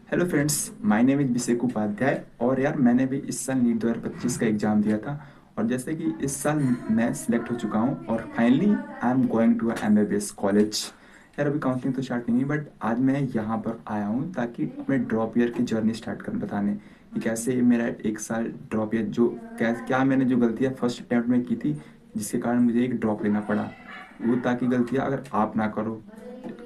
Hello friends, my name is Abhishek Upadhyay. और यार मैंने भी इस साल नीट 2025 का एग्ज़ाम दिया था। और जैसे कि इस साल मैं सिलेक्ट हो चुका हूँ और finally I am going to MBBS college. यार अभी काउंसलिंग तो स्टार्ट नहीं हुई, बट आज मैं यहाँ पर आया हूँ ताकि अपने ड्रॉप ईयर की जर्नी स्टार्ट कर बताने कि कैसे मेरा एक साल ड्रॉप ईयर जो क्या मैंने जो गलतियाँ फर्स्ट अटैम्प्ट में की थी जिसके कारण मुझे एक ड्रॉप लेना पड़ा, वो ताकि गलतियाँ अगर आप ना करो।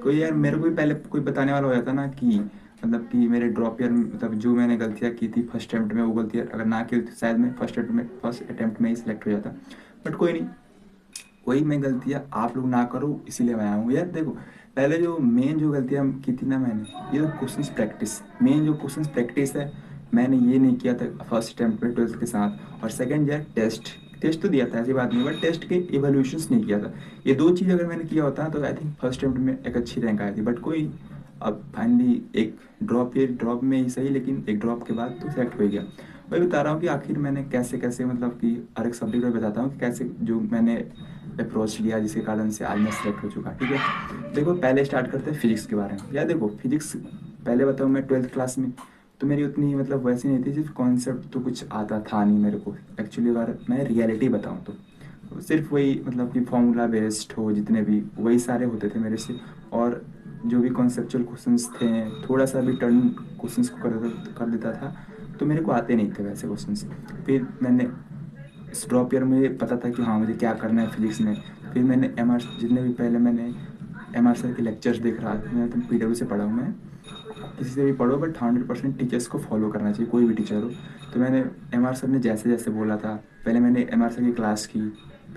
कोई यार मेरे को भी पहले कोई बताने वाला हो जाता ना कि मतलब कि मेरे ड्रॉप ईयर मतलब जो मैंने गलतियाँ की थी फर्स्ट अटेम्प्ट में, वो गलतियाँ अगर ना की होती तो शायद मैं फर्स्ट अटेम्प्ट में ही सिलेक्ट हो जाता। बट कोई नहीं, वही मैं गलतियाँ आप लोग ना करो इसीलिए मैं आया हूँ। यार देखो, पहले जो मेन जो गलतियाँ की थी ना मैंने, ये क्वेश्चंस प्रैक्टिस, मेन जो क्वेश्चंस प्रैक्टिस है मैंने ये नहीं किया था फर्स्ट अटेम्प्ट में 12th के साथ। और सेकंड यार टेस्ट टेस्ट तो दिया था, ऐसी बात नहीं, बट टेस्ट के इवोल्यूशंस नहीं किया था। ये दो चीज़ अगर मैंने किया होता तो आई थिंक फर्स्ट अटेम्प्ट में एक अच्छी रैंक आई थी। बट कोई, अब फाइनली एक ड्रॉप में ही सही लेकिन एक ड्रॉप के बाद तो सेलेक्ट हो ही गया। वही बता रहा हूँ कि आखिर मैंने कैसे कैसे मतलब कि हर एक सब्जेक्ट में बताता हूँ कि कैसे जो मैंने अप्रोच लिया जिसके कारण से आज मैं सेलेक्ट हो चुका। ठीक है, देखो पहले स्टार्ट करते हैं फिजिक्स के बारे में। यार देखो फिजिक्स, पहले बताऊँ, मैं 12th क्लास में तो मेरी उतनी मतलब वैसी नहीं थी, सिर्फ कॉन्सेप्ट तो कुछ आता था नहीं मेरे को। एक्चुअली अगर मैं रियलिटी बताऊँ तो सिर्फ वही मतलब कि फॉर्मूला बेस्ड हो जितने भी वही सारे होते थे मेरे से। और जो भी कॉन्सेप्चुअल क्वेश्चंस थे, थोड़ा सा भी टर्न क्वेश्चंस को कर देता था, तो मेरे को आते नहीं थे वैसे क्वेश्चंस। फिर मैंने इस ड्रॉप ईयर में पता था कि हाँ मुझे क्या करना है फिजिक्स में। फिर मैंने एम आर जितने भी पहले मैंने एम आर सर के लेक्चर्स देख रहा था। मैं तो PW से पढ़ा हूँ मैं, किसी से भी पढ़ो बट 100% टीचर्स को फॉलो करना चाहिए, कोई भी टीचर हो। तो मैंने एम आर सर ने जैसे जैसे बोला था, पहले मैंने एम आर सर की क्लास की।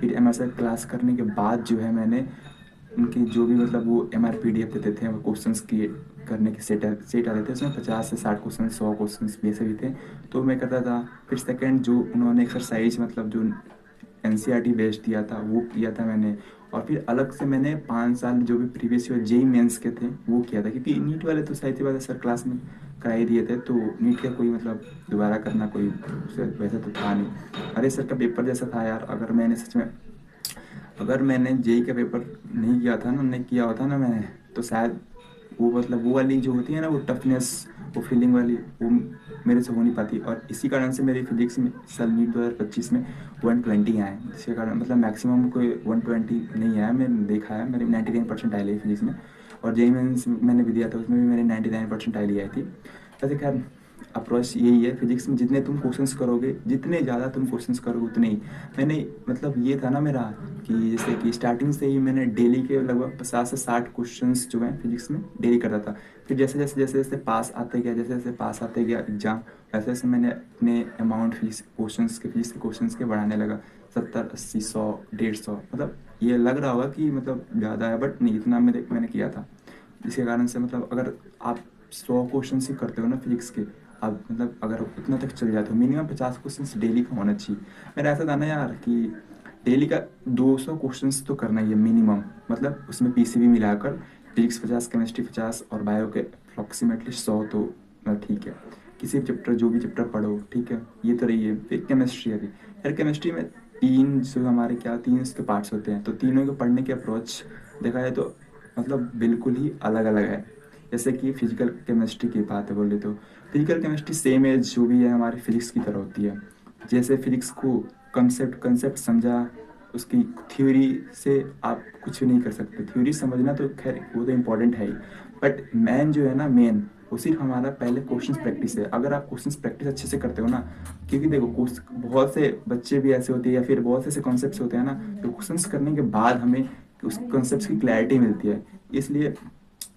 फिर एम आर सर क्लास करने के बाद जो है मैंने उनके जो भी मतलब वो MR PDF देते थे, वो क्वेश्चंस की करने के सेट आते थे, उसमें 50 से 60 क्वेश्चन, 100 क्वेश्चन वैसे भी थे। तो मैं करता था। फिर सेकंड जो उन्होंने एक्सरसाइज मतलब जो NCERT बेस्ड दिया था वो किया था मैंने। और फिर अलग से मैंने 5 साल जो भी प्रीवियस ईयर जेई मेंस के थे वो किया था, क्योंकि नीट वाले तो सही थी बात है सर क्लास में करा ही दिए थे, तो नीट का कोई मतलब दोबारा करना कोई वैसा तो था नहीं। अरे सर का पेपर जैसा था यार, अगर मैंने जेई का पेपर नहीं किया था ना, नहीं किया होता ना मैंने, तो शायद वो मतलब वो वाली जो होती है ना वो टफनेस, वो फीलिंग वाली, वो मेरे से हो नहीं पाती। और इसी कारण से मेरी फिजिक्स में साल नीट 2025 में 120 आए, जिसके कारण मतलब मैक्सिमम कोई 120 नहीं आया, मैंने देखा है मेरी 99% आई ली फिजिक्स में। और जेई मेंस मैंने भी दिया था, उसमें भी मेरी 99% आई ली आई थी। वैसे खैर अप्रोच यही है फिजिक्स में, जितने तुम क्वेश्चंस करोगे, जितने ज़्यादा तुम क्वेश्चंस करोगे उतने ही। मैंने मतलब ये था ना मेरा कि जैसे कि स्टार्टिंग से ही मैंने डेली के लगभग 50 से 60 क्वेश्चंस जो हैं फिजिक्स में डेली करता था। फिर जैसे जैसे पास आते गया, जैसे जैसे पास आते गया एग्जाम, वैसे वैसे मैंने अपने अमाउंट फिजिक्स के क्वेश्चंस के बढ़ाने लगा। 70 80 100 150 मतलब ये लग रहा होगा कि मतलब ज़्यादा है, बट नहीं, इतना मैंने किया था। इसके कारण से मतलब अगर आप 100 क्वेश्चन ही करते हो ना फिजिक्स के, अब मतलब अगर उतना तक चल जाते हो, मिनिमम 50 क्वेश्चन डेली का होना चाहिए। मेरा ऐसा था ना यार कि डेली का 200 क्वेश्चंस तो करना ही है मिनिमम, मतलब उसमें PCB मिलाकर फिजिक्स 50, केमिस्ट्री 50 और बायो के अप्रॉक्सीमेटली 100 तो ठीक है। किसी भी चैप्टर जो भी चैप्टर पढ़ो, ठीक है, ये तो रही है। फिर केमिस्ट्री अभी, यार केमिस्ट्री में तीन जो हमारे क्या तीन इसके पार्ट्स होते हैं, तो तीनों के पढ़ने की अप्रोच देखा जाए तो मतलब बिल्कुल ही अलग अलग है। जैसे कि फिजिकल केमिस्ट्री की बात है बोले तो फिजिकल केमिस्ट्री सेम एज जो भी है हमारी फिजिक्स की तरह होती है। जैसे फिजिक्स को कंसेप्ट कंसेप्ट समझा, उसकी थ्योरी से आप कुछ भी नहीं कर सकते। थ्योरी समझना तो खैर वो तो इम्पोर्टेंट है ही, बट मेन जो है ना मेन, वो सिर्फ हमारा पहले क्वेश्चंस प्रैक्टिस है। अगर आप क्वेश्चंस प्रैक्टिस अच्छे से करते हो ना, क्योंकि देखो बहुत से बच्चे भी ऐसे होते हैं या फिर बहुत से ऐसे कॉन्सेप्ट्स होते हैं ना जो क्वेश्चंस करने के बाद हमें उस कॉन्सेप्ट्स की क्लैरिटी मिलती है। इसलिए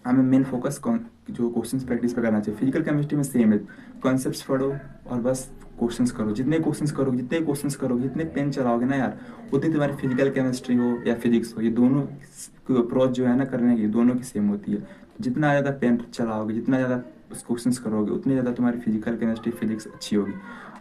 हमें मेन फोकस कौन जो क्वेश्चंस प्रैक्टिस पे करना चाहिए। फिजिकल केमिस्ट्री में सेम है, कॉन्सेप्ट्स पढ़ो और बस क्वेश्चंस करो। जितने क्वेश्चंस करोगे, जितने पेन चलाओगे ना यार, उतनी तुम्हारी फिजिकल केमिस्ट्री हो या फिजिक्स हो, ये दोनों की अप्रोच जो है ना करने की, दोनों की सेम होती है। जितना ज़्यादा पेन चलाओगे, जितना ज़्यादा क्वेश्चंस करोगे, उतनी ज़्यादा तुम्हारी फिजिकल केमिस्ट्री फिजिक्स अच्छी होगी।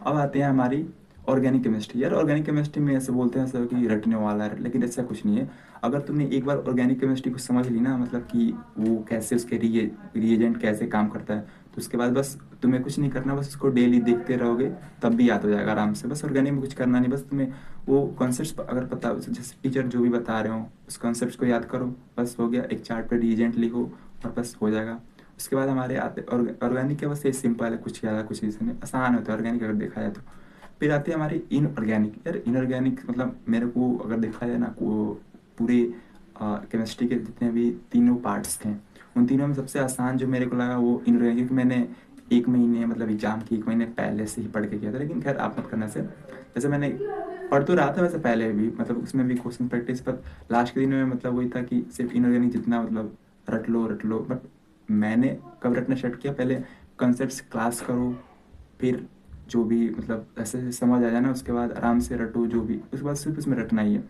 अब आते हैं हमारी ऑर्गेनिक केमिस्ट्री। यार ऑर्गेनिक केमिस्ट्री में ऐसे बोलते हैं सब कि रटने वाला है, लेकिन ऐसा कुछ नहीं है। अगर तुमने एक बार ऑर्गेनिक केमिस्ट्री को समझ ली ना, मतलब कि वो कैसे उसके रिएजेंट कैसे काम करता है, तो उसके बाद बस तुम्हें कुछ नहीं करना, बस उसको डेली देखते रहोगे, तब भी याद हो जाएगा आराम से। बस ऑर्गेनिक में कुछ करना नहीं, बस तुम्हें वो कॉन्सेप्ट अगर पता, जैसे टीचर जो भी बता रहे हो उस कॉन्सेप्ट को याद करो, बस हो गया। एक चार्ट पे रिएजेंट लिखो और बस हो जाएगा। उसके बाद हमारे आते ऑर्गेनिक के बस ये सिंपल है, कुछ ज़्यादा कुछ चीज़ नहीं, आसान होता है ऑर्गेनिक अगर देखा जाए तो। फिर आती है हमारी इनऑर्गेनिक। यार इनऑर्गेनिक मतलब मेरे को अगर देखा जाए ना, वो पूरे केमिस्ट्री के जितने भी तीनों पार्ट्स थे, उन तीनों में सबसे आसान जो मेरे को लगा वो इनऑर्गेनिक, क्योंकि मैंने एक महीने मतलब एग्जाम के एक महीने पहले से ही पढ़ के किया था। लेकिन खैर आप मत करना से, जैसे मैंने पढ़ तो रहा था वैसे पहले भी, मतलब उसमें भी क्वेश्चन प्रैक्टिस, पर लास्ट के दिन में मतलब वही था कि सिर्फ इनऑर्गेनिक जितना मतलब रट लो। बट मैंने कब रटना स्टार्ट किया, पहले कंसेप्ट क्लास करो, फिर जो भी मतलब ऐसे ऐसे समझ आ जाए ना, उसके बाद आराम से रटो जो भी, उसके बाद सिर्फ उसमें रटना ही है।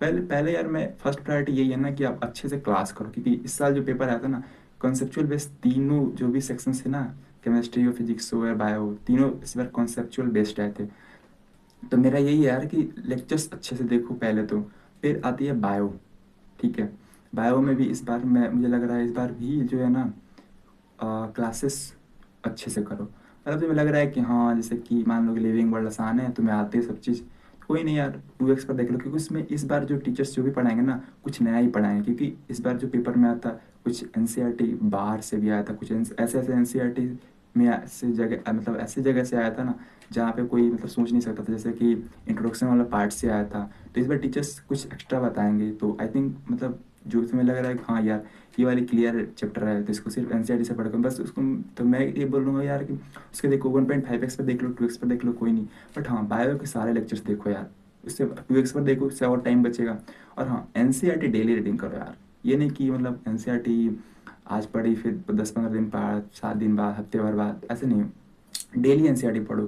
पहले पहले यार मैं फर्स्ट प्रायोरिटी यही है ना कि आप अच्छे से क्लास करो, क्योंकि इस साल जो पेपर आया था ना, कॉन्सेप्चुअल बेस्ड तीनों जो भी सेक्शन थे ना, केमिस्ट्री हो, फिजिक्स हो या बायो, तीनों इस बार कॉन्सेप्चुअल बेस्ड आए थे। तो मेरा यही है यार कि लेक्चर्स अच्छे से देखो पहले तो। फिर आती है बायो, ठीक है। बायो में भी इस बार मैं मुझे लग रहा है इस बार भी जो है ना क्लासेस अच्छे से करो। मतलब तुम्हें लग रहा है कि हाँ, जैसे कि मान लो कि लिविंग वर्ल्ड आसान है, तुम्हें आते हैं सब चीज़, कोई नहीं यार 2x पर देख लो, क्योंकि उसमें इस बार जो टीचर्स जो भी पढ़ाएंगे ना, कुछ नया ही पढ़ाएंगे। क्योंकि इस बार जो पेपर में आता, कुछ एनसीईआरटी बाहर से भी आया था, कुछ ऐसे ऐसे एनसीईआरटी में ऐसे जगह मतलब ऐसे जगह से आया था ना, जहाँ पे कोई मतलब सोच नहीं सकता था, जैसे कि इंट्रोडक्शन वाला पार्ट से आया था। तो इस बार टीचर्स कुछ एक्स्ट्रा बताएंगे, तो आई थिंक मतलब जो तुम्हें लग रहा है कि हाँ यार ये वाली क्लियर चैप्टर है, तो इसको सिर्फ एनसीईआरटी से पढ़कर बस उसको, तो मैं ये बोलूँगा यार कि उसके देखो 1.5x पर देख लो, 2x पर देख लो, कोई नहीं। बट हाँ, बायो के सारे लेक्चर्स देखो यार, उससे 2x पर देखो, उससे और टाइम बचेगा। और हाँ, एनसीईआरटी डेली रीडिंग करो यार। ये नहीं कि मतलब एनसीईआरटी आज पढ़ी फिर 10-15 दिन बाद, 7 दिन बाद, हफ्ते भर बाद, ऐसे नहीं। डेली एनसीईआरटी पढ़ो।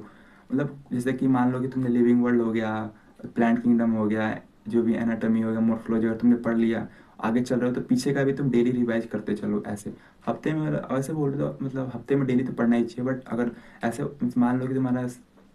मतलब जैसे कि मान लो कि तुमने लिविंग वर्ल्ड हो गया, प्लांट किंगडम हो गया, जो भी एनाटॉमी हो गया, मॉर्फोलॉजी अगर तुमने पढ़ लिया, आगे चल रहे हो तो पीछे का भी तुम डेली रिवाइज करते चलो ऐसे। हफ्ते में अगर ऐसे बोल रहे तो मतलब हफ्ते में डेली तो पढ़ना ही चाहिए। बट अगर ऐसे मान लो कि तुम्हारा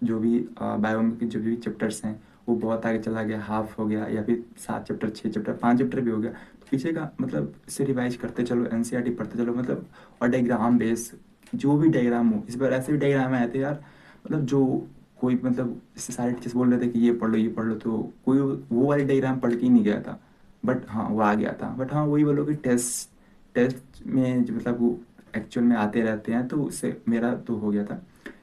जो भी बायो में के जो भी चैप्टर्स हैं वो बहुत आगे चला गया, हाफ हो गया, या फिर 7 चैप्टर, 6 चैप्टर, 5 चैप्टर भी हो गया, तो पीछे का मतलब इससे रिवाइज करते चलो, एनसीईआरटी पढ़ते चलो मतलब। और डायग्राम बेस, जो भी डायग्राम हो, इस बार ऐसे भी डायग्राम आए थे यार, मतलब जो कोई मतलब इससे सारे टीचर्स बोल रहे थे कि ये पढ़ लो ये पढ़ लो, तो कोई वो वाली डायग्राम पढ़ के ही नहीं गया था। बट हाँ वो आ गया था। बट हाँ वही बोलो कि टेस्ट टेस्ट में जो मतलब वो एक्चुअल में आते रहते हैं, तो उससे मेरा तो हो गया था।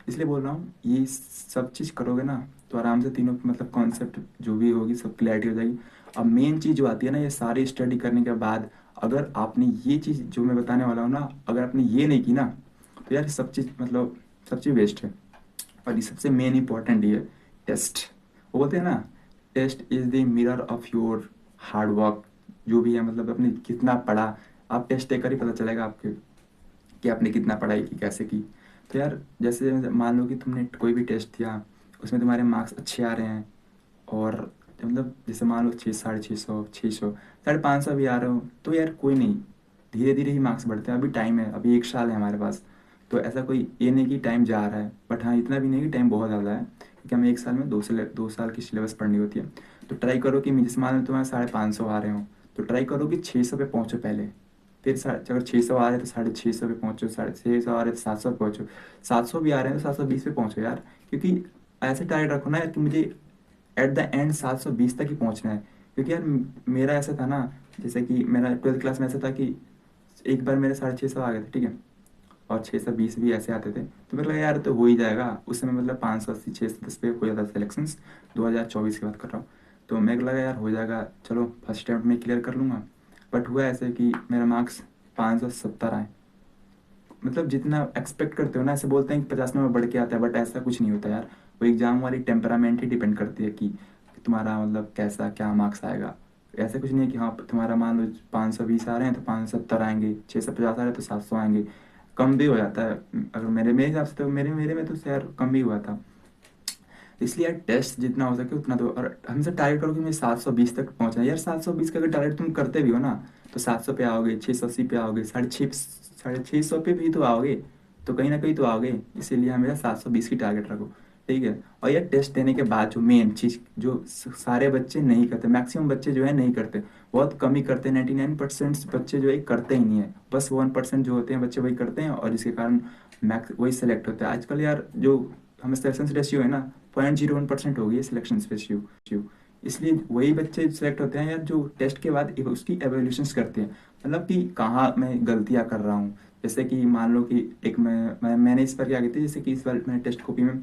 इसलिए बोल रहा हूँ ये सब चीज़ करोगे ना, तो आराम से तीनों मतलब कॉन्सेप्ट जो भी होगी सब क्लैरिटी हो जाएगी। अब मेन चीज़ जो आती है ना, ये सारी स्टडी करने के बाद अगर आपने ये चीज़ जो मैं बताने वाला हूँ ना, अगर आपने ये नहीं की ना, तो यार सब चीज़ मतलब सब चीज़ वेस्ट है। और ये सबसे मेन इंपॉर्टेंट ये टेस्ट। वो बोलते हैं ना, test is the mirror of your hard work. जो भी है मतलब आपने कितना पढ़ा, आप टेस्ट देकर ही पता चलेगा आपके कि आपने कितना पढ़ाई की, कैसे की। तो यार जैसे मान लो कि तुमने कोई भी टेस्ट दिया, उसमें तुम्हारे मार्क्स अच्छे आ रहे हैं, और मतलब जैसे मान लो 600, 650, 600, 550 भी आ रहे हो, तो यार कोई नहीं, धीरे धीरे ही मार्क्स बढ़ते हैं। अभी टाइम है, अभी 1 साल है हमारे पास। तो ऐसा कोई ये नहीं कि टाइम जा रहा है, बट हाँ इतना भी नहीं कि टाइम बहुत ज़्यादा है, क्योंकि हमें 1 साल में 2 साल की सिलेबस पढ़नी होती है। तो ट्राई करो कि जैसे मान लो तुम्हारे 550 आ रहे हो, तो ट्राई करो कि 600 पे पहुँचो पहले। फिर अगर 600 आ रहे हैं तो 650 पे पहुँचो, 650 आ रहे हैं तो 700 पे पहुँचो, 700 भी आ रहे हैं तो 720 पे पहुँचो यार। क्योंकि ऐसे टारगेट रखो ना यार कि मुझे एट द एंड 720 तक ही पहुंचना है। क्योंकि यार मेरा ऐसा था ना, जैसे कि मेरा 12th क्लास में ऐसा था कि एक बार मेरे 650 आ गए थे, ठीक है, और 620 भी ऐसे आते थे, तो मेरे लगा यार तो हो ही जाएगा उस समय, मतलब 580, 610 पे हो जाता था सिलेक्शंस। 2024 की बात कर रहा हूँ। तो मेरे को लगा यार हो जाएगा, चलो फर्स्ट अटेम्प्ट में क्लियर कर लूँगा। बट हुआ ऐसे कि मेरा मार्क्स 570 आए। मतलब जितना एक्सपेक्ट करते हो ना, ऐसे बोलते हैं कि 50 नंबर बढ़ के आता है, बट ऐसा कुछ नहीं होता यार। वो एग्जाम वाली टेम्परामेंट ही डिपेंड करती है कि तुम्हारा मतलब कैसा क्या मार्क्स आएगा। ऐसा कुछ नहीं है कि हाँ तुम्हारा मान लो 520 आ रहे हैं तो 570 आएंगे, 650 आ रहे हैं तो 700 आएंगे। कम भी हो जाता है। अगर मेरे मेरे हिसाब से तो मेरे मेरे में तो यार कम भी हुआ था। इसलिए यार टेस्ट जितना हो सके उतना दो, और हमसे टारगेट करो कि मुझे 720 तक पहुंचना है। यार 720 का अगर टारगेट तुम करते भी हो ना, तो 700 पे आओगे, 680 पे आओगे, 650 पे भी तो आओगे। तो कहीं ना कहीं तो आओगे। इसीलिए हमेशा 720 की टारगेट रखो, ठीक है। और यार टेस्ट देने के बाद जो मेन चीज़ जो सारे बच्चे नहीं करते, मैक्सिमम बच्चे जो है नहीं करते, बहुत कम ही करते हैं। 99% बच्चे जो है करते ही नहीं है, बस 1% जो होते हैं बच्चे वही करते हैं, और जिसके कारण मैक्स वही सेलेक्ट होता है। आजकल यार जो हमें सिलेक्शन रेशियो है ना, 0.01% हो गई है सिलेक्शन रेशियो। इसलिए वही बच्चे सेलेक्ट होते हैं यार जो टेस्ट के बाद उसकी एवेल्यूशंस करते हैं, मतलब कि कहाँ मैं गलतियाँ कर रहा हूँ, जैसे कि मान लो कि एक मैंने इस बार क्या की थी, जैसे कि इस बार मैंने टेस्ट कॉपी में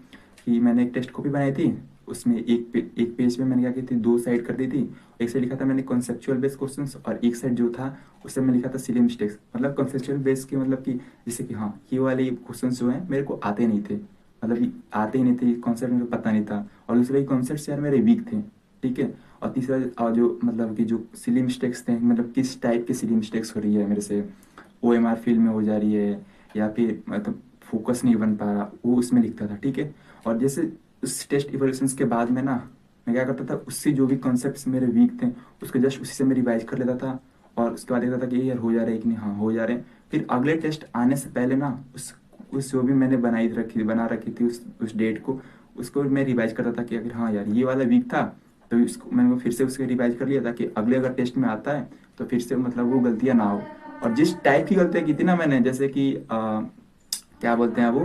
कि मैंने एक टेस्ट कॉपी बनाई थी। उसमें एक पेज पे मैंने क्या की थी, दो साइड कर दी थी। एक साइड लिखा था मैंने कॉन्सेप्चुअल बेस्ड क्वेश्चंस, और एक साइड जो था उससे मैं लिखा था सिली मिस्टेक्स। मतलब कॉन्सेप्चुअल बेस्ड के मतलब कि जैसे कि हाँ, ये वाले क्वेश्चंस जो हैं मेरे को आते नहीं थे, मतलब ये आते ही नहीं थे, कॉन्सेप्ट मेरे को पता नहीं था। और दूसरे कॉन्सेप्ट यार मेरे वीक थे, ठीक है। और तीसरा और जो मतलब कि जो सिली मिस्टेक्स थे, मतलब किस टाइप के सिली मिस्टेक्स हो रही है मेरे से, OMR फील्ड में हो जा रही है या फिर मतलब फोकस नहीं बन पा रहा, वो उसमें लिखता था, ठीक है। और जैसे उस टेस्ट इवोल्यूशंस के बाद में ना, मैं क्या करता था, उससे जो भी कॉन्सेप्ट्स मेरे वीक थे उसको जस्ट उसी से मैं रिवाइज कर लेता था। और उसके बाद देखता था कि ये यार हो जा रहे हैं कि नहीं, हाँ हो जा रहे हैं। फिर अगले टेस्ट आने से पहले ना उस जो भी मैंने बना रखी थी उस डेट को, उसको मैं रिवाइज करता था कि अगर हाँ यार ये वाला वीक था तो इसको मैंने फिर से उसके रिवाइज कर लिया, ताकि अगले अगर टेस्ट में आता है तो फिर से मतलब वो गलतियाँ ना हो। और जिस टाइप की गलतियाँ की थी ना मैंने, जैसे कि क्या बोलते हैं वो,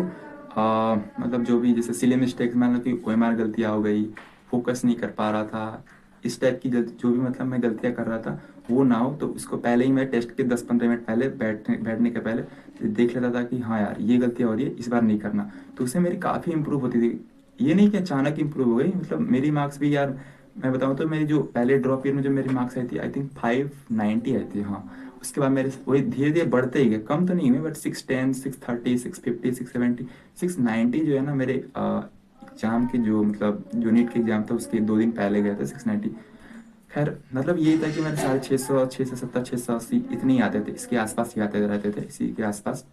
मतलब जो भी जैसे सिली मिस्टेक्स, मान लो कि OMR गलतियाँ हो गई, फोकस नहीं कर पा रहा था, इस टाइप की गलती जो भी मतलब मैं गलतियाँ कर रहा था वो ना हो, तो उसको पहले ही मैं टेस्ट के 10-15 मिनट पहले बैठने के पहले देख लेता था कि हाँ यार ये गलतियाँ हो रही है, इस बार नहीं करना। तो उससे मेरी काफ़ी इंप्रूव होती थी। ये नहीं कि अचानक इंप्रूव हो गई, मतलब मेरी मार्क्स भी यार, मैं बताऊँ तो मेरी जो पहले ड्रॉप ईयर में जो मेरी मार्क्स आई थी, आई थिंक 590 आई थी, हाँ। उसके बाद मेरे वही धीरे धीरे बढ़ते ही गए, कम तो नहीं हुए, बट 610, 630, 650, 670, 690 जो है ना मेरे एग्जाम के जो मतलब जो नीट के एग्जाम था उसके 2 दिन पहले गए थे 690। खैर मतलब यही था कि मेरे 650, 670, 680 इतने ही आते थे, इसके आसपास ही आते रहते थे, इसी के आसपास।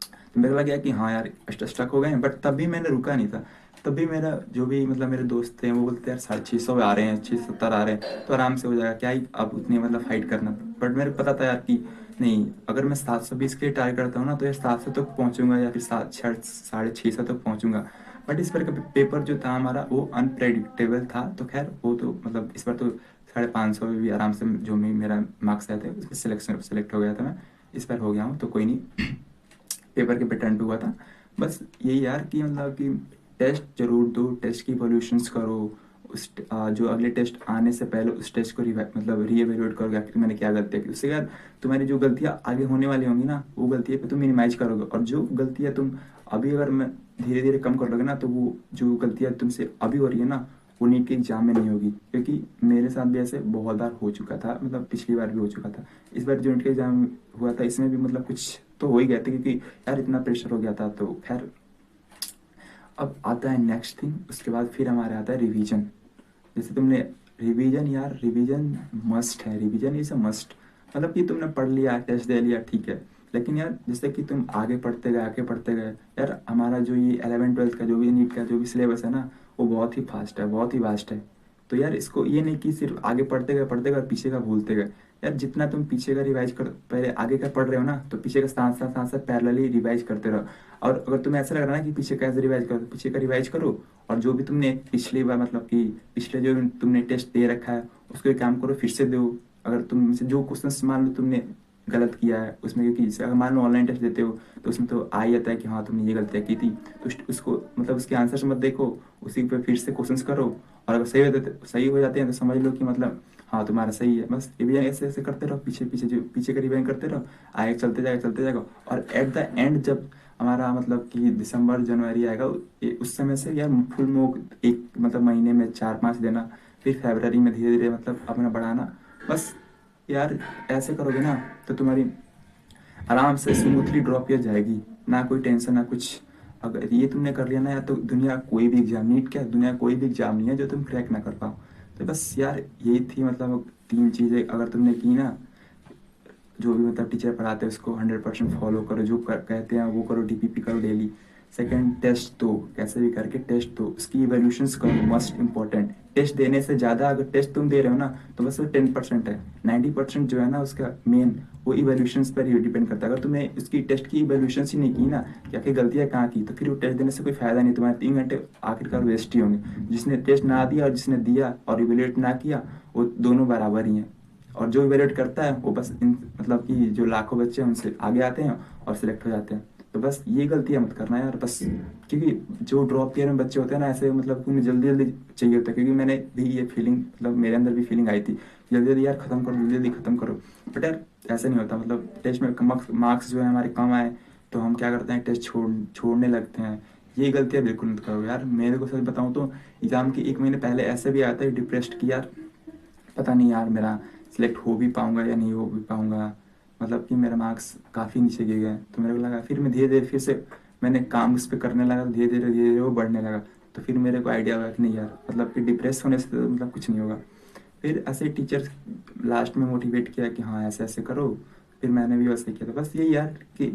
तो मेरे को लगा कि हाँ यार स्टक हो गए हैं, बट तब भी मैंने रुका नहीं था। तब भी मेरा जो भी मतलब मेरे दोस्त थे वो बोलते यार 650 आ रहे हैं, 670 आ रहे हैं, तो आराम से हो जाएगा, क्या ही अब उतनी मतलब फाइट करना। बट मेरे को पता था यार कि नहीं, अगर मैं 720 के लिए ट्राई करता हूँ ना तो यार 700 तक पहुँचूंगा या फिर 650 तक पहुँचूंगा। बट इस बार का पेपर जो था हमारा वो अनप्रेडिक्टेबल था, तो खैर वो तो मतलब इस बार तो 550 में भी आराम से जो भी मेरा मार्क्स आए थे उसमें सेलेक्ट हो गया था मैं। इस बार हो गया हूँ तो कोई नहीं। पेपर के पे हुआ था। बस यही यार कि मतलब कि टेस्ट जरूर दो, टेस्ट की इवोल्यूशंस करो, जो अगले टेस्ट आने से पहले उस टेस्ट को मतलब रीएवेल्यूएट करोगे आखिर मैंने क्या गलतियाँ की, उससे यार तुम्हारी जो गलतियाँ आगे होने वाली होंगी ना वो गलतियाँ पे तुम मिनिमाइज करोगे। और जो गलतियाँ तुम अभी अगर मैं धीरे धीरे कम कर लोगे ना, तो वो जो गलतियाँ तुमसे अभी हो रही है ना वो नीट के एग्जाम में नहीं होगी। क्योंकि मेरे साथ भी ऐसे बहुत बार हो चुका था, मतलब पिछली बार भी हो चुका था। इस बार जो नीट का एग्जाम हुआ था इसमें भी मतलब कुछ तो हो ही गया था, क्योंकि यार इतना प्रेशर हो गया था। तो खैर अब आता है नेक्स्ट थिंग, उसके बाद फिर हमारे आता है रिवीजन। जैसे तुमने रिवीजन, यार रिवीजन मस्ट है, रिवीजन इज अ मस्ट। मतलब कि तुमने पढ़ लिया, टेस्ट दे लिया, ठीक है, लेकिन यार जैसे कि तुम आगे पढ़ते गए यार, हमारा जो ये 11वीं 12वीं का जो भी नीट का जो भी सिलेबस है ना वो बहुत ही फास्ट है, बहुत ही वास्ट है। तो यार इसको ये नहीं कि सिर्फ आगे पढ़ते गए और पीछे का भूलते गए। यार जितना तुम पीछे का रिवाइज कर, पहले आगे का पढ़ रहे हो ना तो पीछे का साथ साथ पैरेलली रिवाइज करते रहो। और अगर तुम्हें ऐसा लग रहा है ना कि पीछे कैसे रिवाइज करो, तो पीछे का रिवाइज करो। और जो भी तुमने पिछली बार मतलब कि पिछले जो तुमने टेस्ट दे रखा है उसको एक काम करो, फिर से दो। अगर तुमसे जो क्वेश्चन मान लो तुमने गलत किया है उसमें, क्योंकि जैसे अगर मान लो ऑनलाइन टेस्ट देते हो तो उसमें तो आ ही जाता है कि हाँ तुमने ये गलतियाँ की थी, तो उसको मतलब उसके आंसर्स मत देखो, उसी पे फिर से क्वेश्चंस करो। और अगर सही हो जाते हैं तो समझ लो कि मतलब हाँ तुम्हारा सही है। बस रिवीजन ऐसे ऐसे करते रहो, पीछे पीछे जो पीछे का रिवीजन करते रहो, आगे चलते जाएगा। और एट द एंड जब हमारा मतलब कि दिसंबर जनवरी आएगा, उस समय से यार फुल मोक एक मतलब महीने में 4-5 देना, फिर फरवरी में धीरे धीरे मतलब अपना बढ़ाना। बस यार ऐसे करोगे ना तो तुम्हारी आराम से स्मूथली ड्रॉप ईयर जाएगी, ना कोई टेंशन ना कुछ। अगर ये तुमने कर लिया ना यार, तो दुनिया कोई भी एग्जाम, नीट क्या दुनिया कोई भी एग्जाम नहीं है जो तुम क्रैक ना कर पाओ। तो बस यार यही थी मतलब 3 चीज़ें अगर तुमने की ना, जो भी मतलब टीचर पढ़ाते हैं उसको 100% फॉलो करो, जो कहते हैं वो करो, DPP करो डेली। सेकंड, टेस्ट दो, कैसे भी करके टेस्ट दो, उसकी इवैल्यूएशंस करो, मस्ट इंपॉर्टेंट। टेस्ट देने से ज़्यादा अगर टेस्ट तुम दे रहे हो ना तो बस वो 10% है, 90% जो है ना उसका मेन वो इवैल्यूएशंस पर ही डिपेंड करता है। अगर तुमने उसकी टेस्ट की इवैल्यूएशंस ही नहीं की ना कि आखिर गलतियाँ कहाँ की, तो फिर वो टेस्ट देने से कोई फायदा नहीं, तुम्हारे 3 घंटे आखिरकार वेस्ट ही होंगे। जिसने टेस्ट ना दिया और जिसने दिया और इवेल्यूएट ना किया वो दोनों बराबर ही हैं। और जो इवेल्यूएट करता है वो बस इन मतलब कि जो लाखों बच्चे हैं उनसे आगे आते हैं और सिलेक्ट हो जाते हैं। तो बस ये गलतियाँ मत करना यार बस। क्योंकि जो ड्रॉप ईयर में बच्चे होते हैं ना ऐसे मतलब उन्हें जल्दी जल्दी चाहिए होता है, क्योंकि मैंने भी ये फीलिंग मतलब मेरे अंदर भी फीलिंग आई थी, जल्दी जल्दी यार खत्म करो, जल्दी जल्दी खत्म करो। बट यार ऐसा नहीं होता, मतलब टेस्ट में मार्क्स जो है हमारे कम आए तो हम क्या करते हैं, टेस्ट छोड़ने लगते हैं। ये गलतियाँ बिल्कुल मत करो यार। मेरे को सच बताऊँ तो एग्ज़ाम के 1 महीने पहले ऐसे भी आया था डिप्रेस्ड कि यार पता नहीं यार मेरा सिलेक्ट हो भी पाऊँगा या नहीं हो भी पाऊँगा, मतलब कि मेरे मार्क्स काफ़ी नीचे गिर गए। तो मेरे को लगा, फिर मैं धीरे धीरे फिर से मैंने काम उस पर करने लगा, धीरे धीरे वो बढ़ने लगा। तो फिर मेरे को आइडिया हुआ कि नहीं यार, मतलब कि डिप्रेस होने से तो मतलब कुछ नहीं होगा। फिर ऐसे टीचर लास्ट में मोटिवेट किया कि हाँ ऐसे ऐसे करो। फिर मैंने भी वैसे किया। तो बस यही यार कि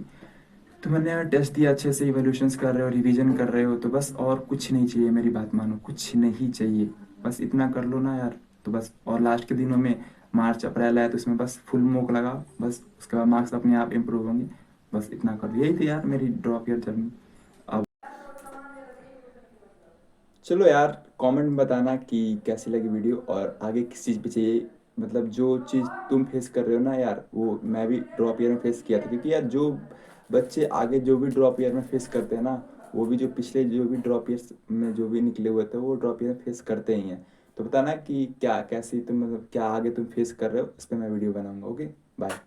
तुमने टेस्ट दिया अच्छे से, इवोल्यूशंस कर रहे हो, रिवीजन कर रहे हो, तो बस और कुछ नहीं चाहिए, मेरी बात मानो, कुछ नहीं चाहिए। बस इतना कर लो ना यार, तो बस। और लास्ट के दिनों में मार्च अप्रैल है तो इसमें बस फुल मोक लगाओ, बस उसके बाद मार्क्स अपने आप इम्प्रूव होंगे। बस इतना कर दो। यही थी यार मेरी ड्रॉप ईयर जर्नी। अब चलो यार, कमेंट में बताना कि कैसी लगी वीडियो और आगे किस चीज़ पे चाहिए। मतलब जो चीज़ तुम फेस कर रहे हो ना यार, वो मैं भी ड्रॉप ईयर में फेस किया था। क्योंकि यार जो बच्चे आगे जो भी ड्रॉप ईयर में फेस करते हैं ना, वो भी जो पिछले जो भी ड्रॉप ईयर्स में जो भी निकले हुए थे वो ड्रॉप ईयर में फेस करते ही हैं। तो बताना कि क्या कैसी तुम, मतलब क्या आगे तुम फेस कर रहे हो, इस पर मैं वीडियो बनाऊंगा। Okay, bye.